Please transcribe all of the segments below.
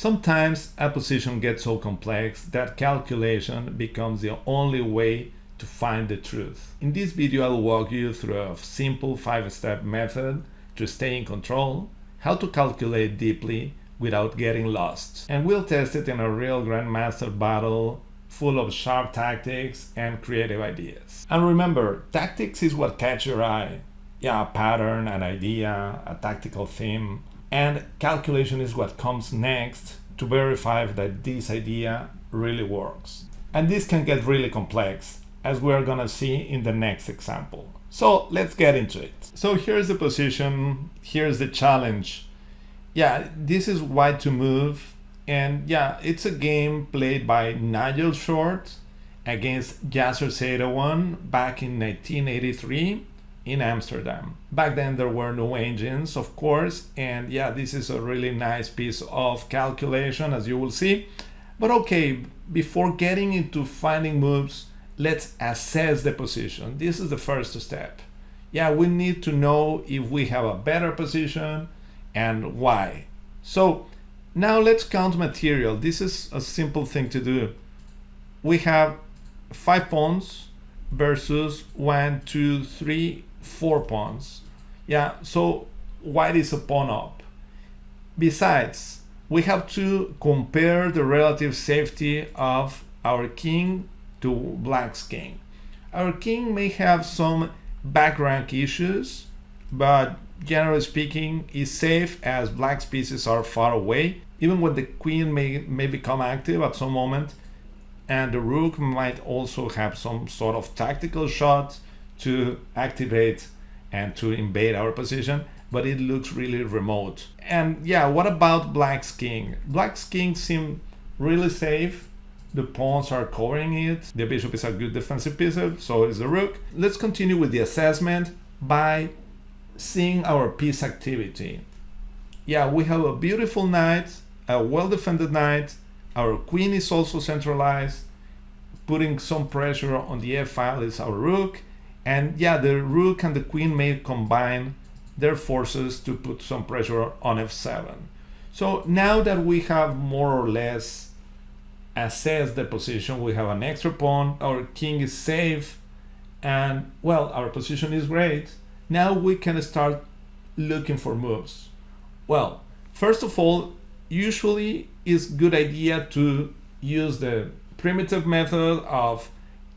Sometimes a position gets so complex that calculation becomes the only way to find the truth. In this video, I'll walk you through a simple 5-step method to stay in control, how to calculate deeply without getting lost. And we'll test it in a real Grandmaster battle full of sharp tactics and creative ideas. And remember, tactics is what catches your eye. Yeah, a pattern, an idea, a tactical theme. And calculation is what comes next to verify that this idea really works. And this can get really complex, as we're gonna see in the next example. So let's get into it. So here's the position, here's the challenge. Yeah, this is white to move. And yeah, it's a game played by Nigel Short against Yasser Seirawan back in 1983 in Amsterdam. Back then there were no engines, of course, and yeah, this is a really nice piece of calculation, as you will see. But okay, before getting into finding moves, let's assess the position. This is the first step. Yeah, we need to know if we have a better position and why. So now let's count material. This is a simple thing to do. We have 5 pawns versus 1, 2, 3, 4 pawns. Yeah, so white is a pawn up. Besides, we have to compare the relative safety of our king to black's king. Our king may have some back rank issues, but generally speaking is safe as black's pieces are far away, even when the queen may become active at some moment, and the rook might also have some sort of tactical shot to activate and to invade our position, but it looks really remote. And yeah, what about black's king? Black's king seems really safe. The pawns are covering it. The bishop is a good defensive piece, so is the rook. Let's continue with the assessment by seeing our piece activity. Yeah, we have a beautiful knight, a well-defended knight. Our queen is also centralized. Putting some pressure on the f file is our rook. And yeah, the rook and the queen may combine their forces to put some pressure on f7. So now that we have more or less assessed the position, we have an extra pawn, our king is safe, and well, our position is great. Now we can start looking for moves. Well, first of all, usually it's a good idea to use the primitive method of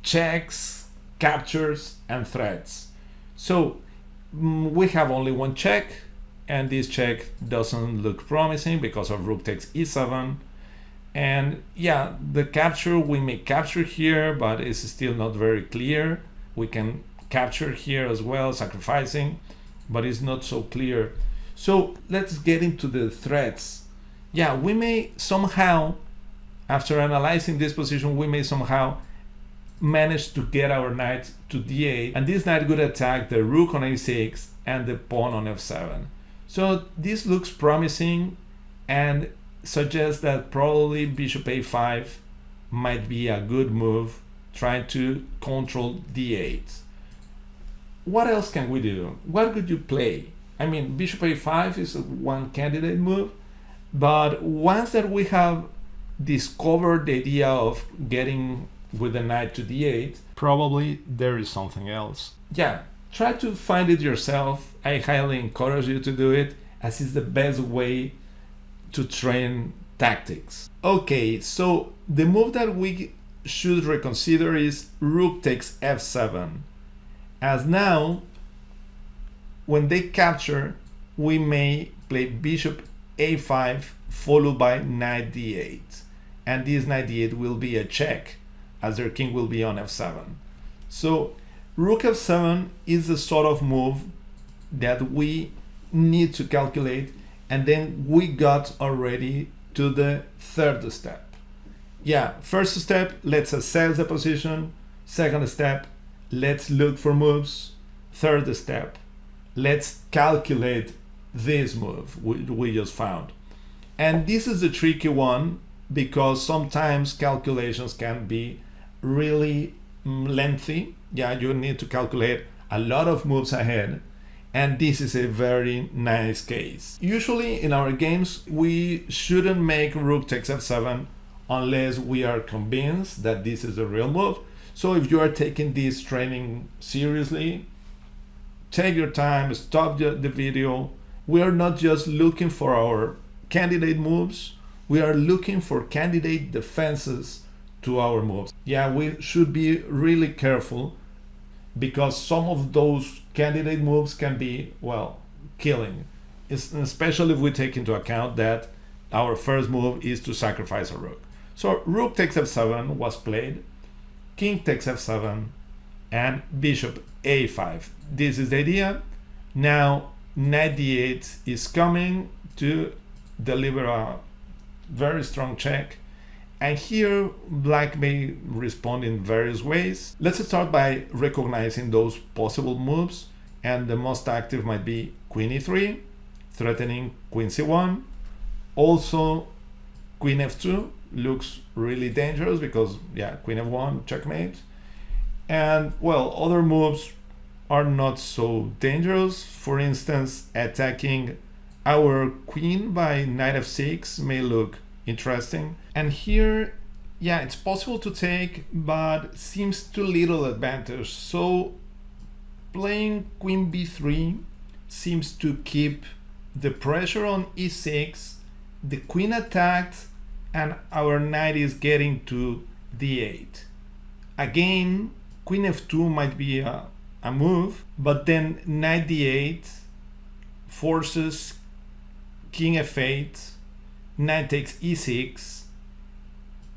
checks, captures, and threats. So we have only one check, and this check doesn't look promising because our rook takes e7. And yeah, the capture, we may capture here, but it's still not very clear. We can capture here as well, sacrificing, but it's not so clear. So let's get into the threats. Yeah, we may somehow, after analyzing this position, we may somehow manage to get our knight to d8, and this knight could attack the rook on a6 and the pawn on f7. So this looks promising and suggests that probably bishop a5 might be a good move, trying to control d8. What else can we do? What could you play? I mean, bishop a5 is one candidate move, but once that we have discovered the idea of getting with the knight to d8, probably there is something else. Yeah, try to find it yourself. I highly encourage you to do it, as it's the best way to train tactics. Okay, so the move that we should reconsider is rook takes f7. As now, when they capture, we may play bishop a5 followed by knight d8. And this knight d8 will be a check, as their king will be on f7. So rook f7 is the sort of move that we need to calculate, and then we got already to the third step. Yeah, first step, let's assess the position. Second step, let's look for moves. Third step, let's calculate this move we just found. And this is a tricky one because sometimes calculations can be really lengthy. Yeah, you need to calculate a lot of moves ahead. And this is a very nice case. Usually in our games, we shouldn't make rook takes f7 unless we are convinced that this is a real move. So if you are taking this training seriously, take your time, stop the video. We are not just looking for our candidate moves, we are looking for candidate defenses to our moves. Yeah, we should be really careful because some of those candidate moves can be, well, killing. Especially if we take into account that our first move is to sacrifice a rook. So rook takes f7 was played, king takes f7, and bishop a5. This is the idea. Now knight d8 is coming to deliver a very strong check. And here black may respond in various ways. Let's start by recognizing those possible moves. And the most active might be queen e3, threatening queen c1. Also, queen f2 looks really dangerous because, yeah, queen f1, checkmate. And, well, other moves are not so dangerous. For instance, attacking our queen by knight f6 may look interesting. And here, yeah, it's possible to take, but seems too little advantage. So playing queen b3 seems to keep the pressure on e6, the queen attacked, and our knight is getting to d8. Again, queen f2 might be a move, but then knight d8 forces king f8, knight takes e6,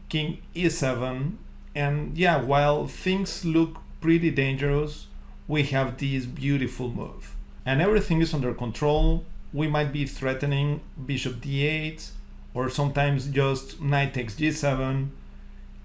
king e7, and yeah, while things look pretty dangerous, we have this beautiful move. And everything is under control. We might be threatening bishop d8, or sometimes just knight takes g7,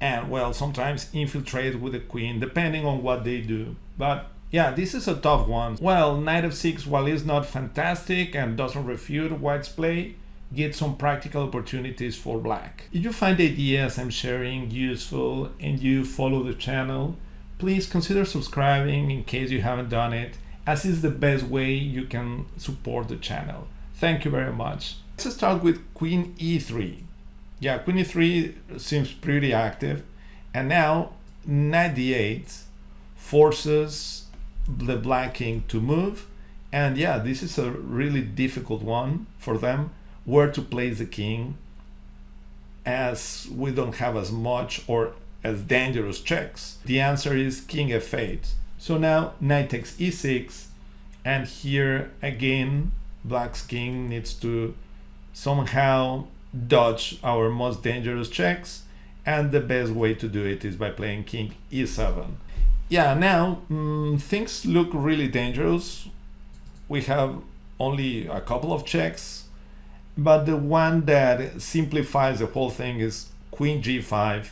and well, sometimes infiltrate with the queen, depending on what they do. But yeah, this is a tough one. Well, knight f6, while it's not fantastic and doesn't refute white's play, gets some practical opportunities for black. If you find the ideas I'm sharing useful and you follow the channel, please consider subscribing in case you haven't done it, as is the best way you can support the channel. Thank you very much. Let's start with queen e3. Yeah, queen e3 seems pretty active. And now knight d8 forces the black king to move. And yeah, this is a really difficult one for them, where to place the king, as we don't have as much or as dangerous checks. The answer is king f8. So now knight takes e6, and here again black's king needs to somehow dodge our most dangerous checks, and the best way to do it is by playing king e7. Yeah, now things look really dangerous. We have only a couple of checks, but the one that simplifies the whole thing is queen g5,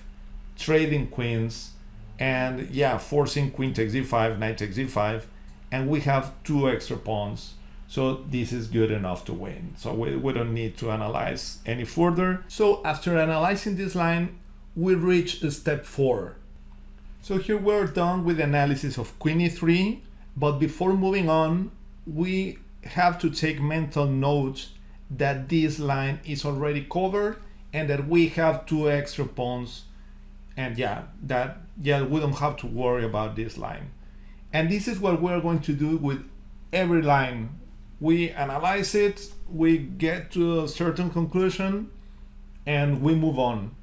trading queens, and yeah, forcing queen takes e5, knight takes e5, and we have two extra pawns. So this is good enough to win. So we don't need to analyze any further. So after analyzing this line, we reach step 4. So here we're done with the analysis of queen e3, but before moving on, we have to take mental notes that this line is already covered and that we have two extra pawns, and we don't have to worry about this line. And this is what we're going to do with every line. We analyze it, we get to a certain conclusion, and we move on.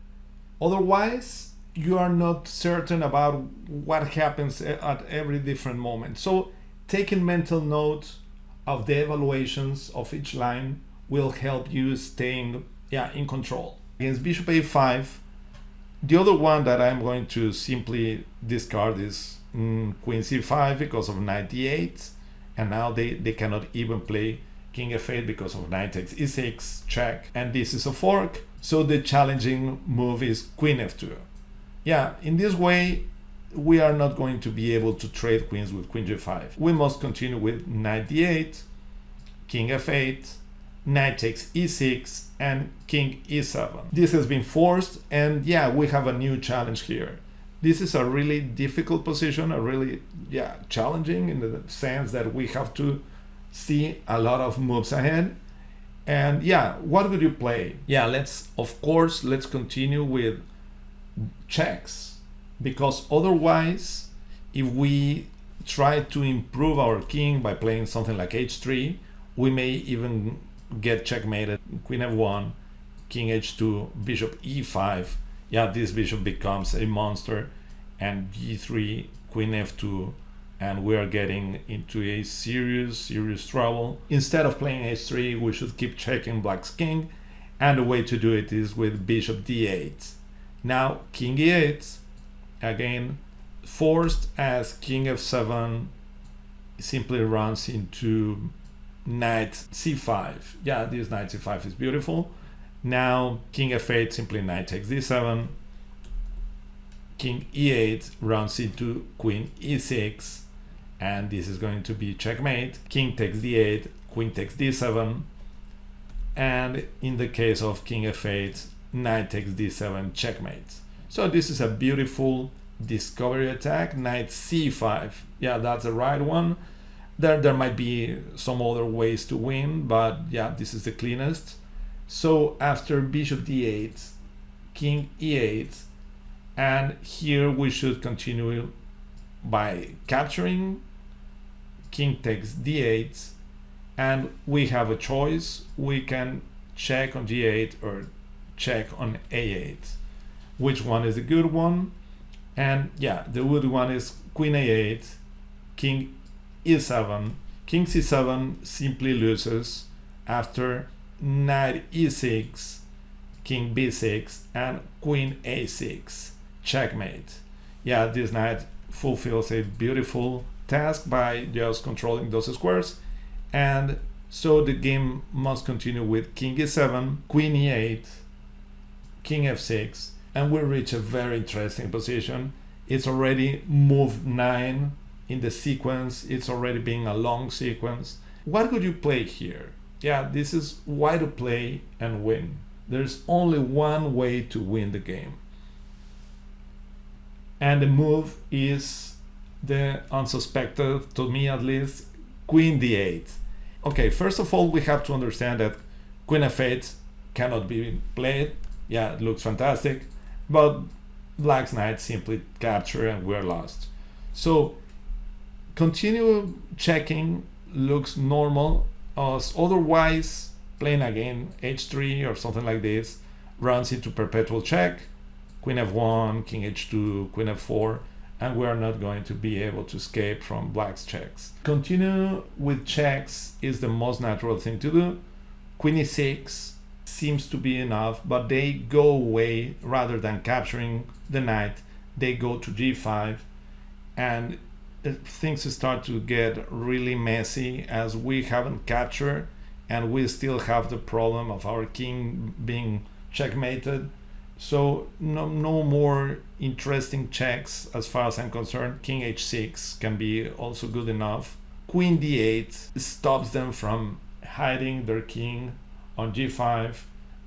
Otherwise, you are not certain about what happens at every different moment. So taking mental notes of the evaluations of each line will help you staying in control. Against bishop a5, the other one that I'm going to simply discard is queen c5 because of knight d8, and now they cannot even play king f8 because of knight takes e6, check, and this is a fork. So the challenging move is queen f2. Yeah, in this way we are not going to be able to trade queens with queen g5. We must continue with knight d8, king f8, knight takes e6, and king e7. This has been forced, and yeah, we have a new challenge here. This is a really difficult position, a really challenging in the sense that we have to see a lot of moves ahead. And yeah, what would you play? Yeah, let's continue with checks, because otherwise, if we try to improve our king by playing something like h3, we may even get checkmated. Queen f1, king h2, bishop e5. Yeah, this bishop becomes a monster, and g3, queen f2, and we are getting into a serious trouble. Instead of playing h3, we should keep checking black's king, and the way to do it is with bishop d8. Now king e8, again forced, as king f7 simply runs into knight c5. Yeah, this knight c5 is beautiful. Now king f8, simply knight takes d7. King e8 runs into queen e6, and this is going to be checkmate. King takes d8, queen takes d7, and in the case of king f8, knight takes d7, checkmate. So this is a beautiful discovery attack. Knight c5, yeah, that's the right one. There might be some other ways to win, but yeah, this is the cleanest. So after bishop d8, king e8, and here we should continue by capturing. King takes d8, and we have a choice. We can check on g8 or check on a8. Which one is the good one? And yeah, the good one is queen a8, king e7. King c7 simply loses after knight e6, king b6, and queen a6, checkmate. Yeah, this knight fulfills a beautiful task by just controlling those squares, and so the game must continue with king e7, queen e8, king f6, and we reach a very interesting position. It's already move 9 in the sequence. It's already being a long sequence. What could you play here? Yeah, this is why to play and win. There's only one way to win the game, and the move is the unsuspected, to me at least, queen d8. Okay, first of all, we have to understand that queen f8 cannot be played. Yeah, it looks fantastic, but black's knight simply capture and we're lost. So continue checking looks normal, as otherwise playing again h3 or something like this runs into perpetual check, queen f1, king h2, queen f4, and we are not going to be able to escape from black's checks. Continue with checks is the most natural thing to do. Queen e6 seems to be enough, but they go away. Rather than capturing the knight, they go to g5, and things start to get really messy, as we haven't captured and we still have the problem of our king being checkmated. So no more interesting checks as far as I'm concerned. King h6 can be also good enough. Queen d8 stops them from hiding their king on g5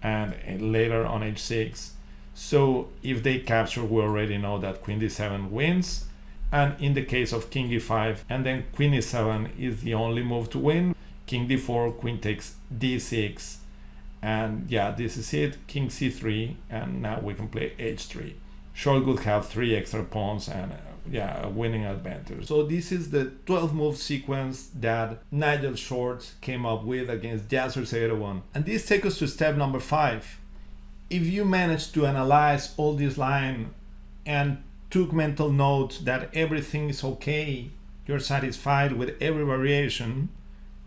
and later on h6. So if they capture, we already know that queen d7 wins. And in the case of king e5 and then queen e7 is the only move to win. King d4, queen takes d6, and yeah, this is it. King c3, and now we can play h3. Short would have 3 extra pawns and yeah, a winning advantage. So this is the 12 move sequence that Nigel Short came up with against Yasser Seirawan. And this takes us to step number 5. If you manage to analyze all this line and took mental note that everything is okay, you're satisfied with every variation,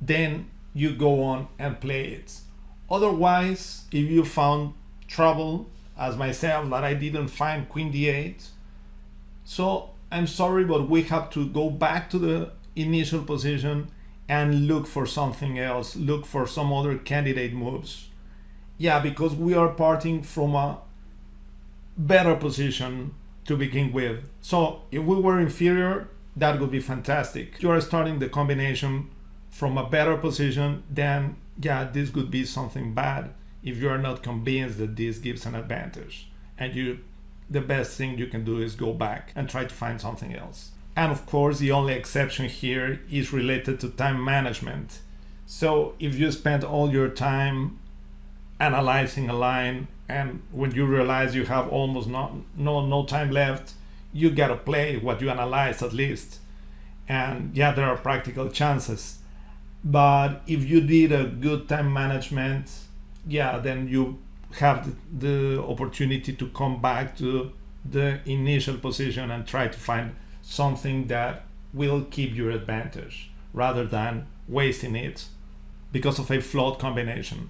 then you go on and play it. Otherwise, if you found trouble, as myself, that I didn't find queen d8, so I'm sorry, but we have to go back to the initial position and look for something else, look for some other candidate moves. Yeah, because we are parting from a better position to begin with. So if we were inferior, that would be fantastic. You are starting the combination from a better position, then yeah, this could be something bad if you are not convinced that this gives an advantage. And the best thing you can do is go back and try to find something else. And of course, the only exception here is related to time management. So if you spend all your time analyzing a line, and when you realize you have almost no time left, you gotta play what you analyze at least. And yeah, there are practical chances, but if you did a good time management, yeah, then you have the opportunity to come back to the initial position and try to find something that will keep your advantage rather than wasting it because of a flawed combination.